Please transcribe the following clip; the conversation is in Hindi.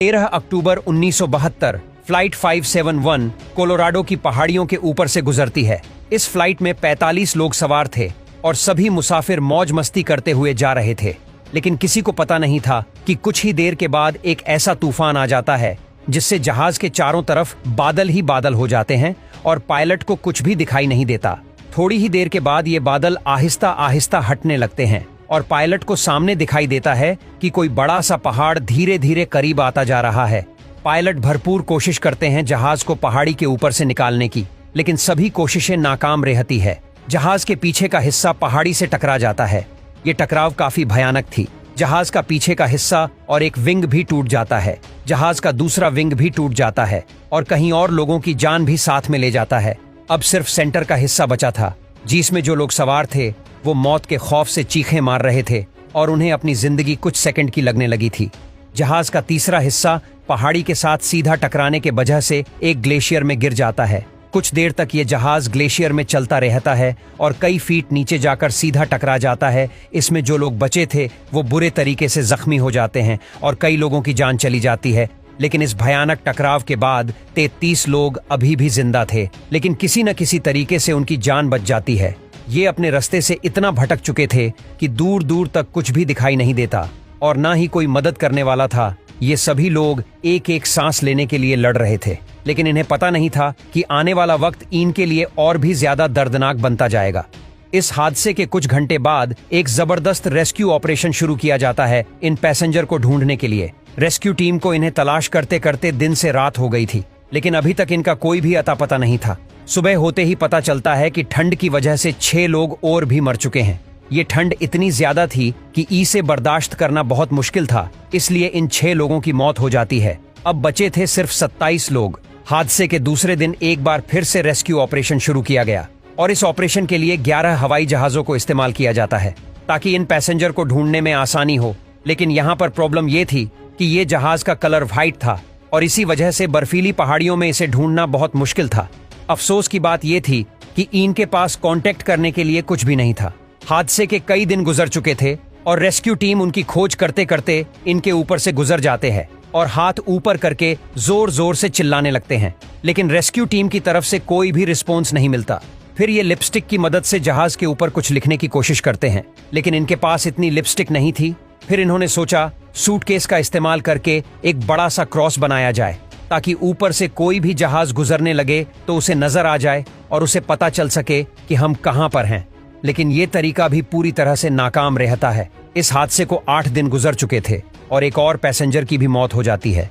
13 अक्टूबर 1972 फ्लाइट 571 कोलोराडो की पहाड़ियों के ऊपर से गुजरती है। इस फ्लाइट में 45 लोग सवार थे और सभी मुसाफिर मौज मस्ती करते हुए जा रहे थे। लेकिन किसी को पता नहीं था कि कुछ ही देर के बाद एक ऐसा तूफान आ जाता है जिससे जहाज के चारों तरफ बादल ही बादल हो जाते हैं और पायलट को कुछ भी दिखाई नहीं देता। थोड़ी ही देर के बाद ये बादल आहिस्ता आहिस्ता हटने लगते हैं और पायलट को सामने दिखाई देता है कि कोई बड़ा सा पहाड़ धीरे धीरे करीब आता जा रहा है। पायलट भरपूर कोशिश करते हैं जहाज को पहाड़ी के ऊपर से निकालने की, लेकिन सभी कोशिशें नाकाम रहती है। जहाज के पीछे का हिस्सा पहाड़ी से टकरा जाता है। ये टकराव काफी भयानक थी। जहाज का पीछे का हिस्सा और एक विंग भी टूट जाता है। जहाज का दूसरा विंग भी टूट जाता है और कहीं और लोगों की जान भी साथ में ले जाता है। अब सिर्फ सेंटर का हिस्सा बचा था, जिसमें जो लोग सवार थे वो मौत के खौफ से चीखें मार रहे थे और उन्हें अपनी जिंदगी कुछ सेकंड की लगने लगी थी। जहाज का तीसरा हिस्सा पहाड़ी के साथ सीधा टकराने के वजह से एक ग्लेशियर में गिर जाता है। कुछ देर तक ये जहाज ग्लेशियर में चलता रहता है और कई फीट नीचे जाकर सीधा टकरा जाता है। इसमें जो लोग बचे थे वो बुरे तरीके से जख्मी हो जाते हैं और कई लोगों की जान चली जाती है। लेकिन इस भयानक टकराव के बाद 33 लोग अभी भी जिंदा थे, लेकिन किसी न किसी तरीके से उनकी जान बच जाती है। ये अपने रास्ते से इतना भटक चुके थे कि दूर दूर तक कुछ भी दिखाई नहीं देता और ना ही कोई मदद करने वाला था। ये सभी लोग एक एक सांस लेने के लिए लड़ रहे थे, लेकिन इन्हें पता नहीं था कि आने वाला वक्त इनके लिए और भी ज्यादा दर्दनाक बनता जाएगा। इस हादसे के कुछ घंटे बाद एक जबरदस्त रेस्क्यू ऑपरेशन शुरू किया जाता है इन पैसेंजर को ढूंढने के लिए। रेस्क्यू टीम को इन्हें तलाश करते करते दिन से रात हो गई थी, लेकिन अभी तक इनका कोई भी अता पता नहीं था। सुबह होते ही पता चलता है कि ठंड की वजह से 6 लोग और भी मर चुके हैं। ये ठंड इतनी ज्यादा थी कि इसे बर्दाश्त करना बहुत मुश्किल था, इसलिए इन 6 लोगों की मौत हो जाती है। अब बचे थे सिर्फ 27 लोग। हादसे के दूसरे दिन एक बार फिर से रेस्क्यू ऑपरेशन शुरू किया गया और इस ऑपरेशन के लिए 11 हवाई जहाजों को इस्तेमाल किया जाता है ताकि इन पैसेंजर को ढूंढने में आसानी हो। लेकिन यहाँ पर प्रॉब्लम ये थी कि ये जहाज का कलर व्हाइट था और इसी वजह से बर्फीली पहाड़ियों में इसे ढूंढना बहुत मुश्किल था। अफसोस की बात यह थी कि इनके पास कांटेक्ट करने के लिए कुछ भी नहीं था। हादसे के कई दिन गुजर चुके थे और रेस्क्यू टीम उनकी खोज करते करते इनके ऊपर से गुजर जाते हैं और हाथ ऊपर करके जोर जोर से चिल्लाने लगते हैं, लेकिन रेस्क्यू टीम की तरफ से कोई भी रिस्पॉन्स नहीं मिलता। फिर ये लिपस्टिक की मदद से जहाज के ऊपर कुछ लिखने की कोशिश करते हैं, लेकिन इनके पास इतनी लिपस्टिक नहीं थी। फिर इन्होंने सोचा सूटकेस का इस्तेमाल करके एक बड़ा सा क्रॉस बनाया जाए ताकि ऊपर से कोई भी जहाज गुजरने लगे तो उसे नजर आ जाए और उसे पता चल सके कि हम कहां पर हैं। लेकिन ये तरीका भी पूरी तरह से नाकाम रहता है। इस हादसे को 8 दिन गुजर चुके थे और एक और पैसेंजर की भी मौत हो जाती है।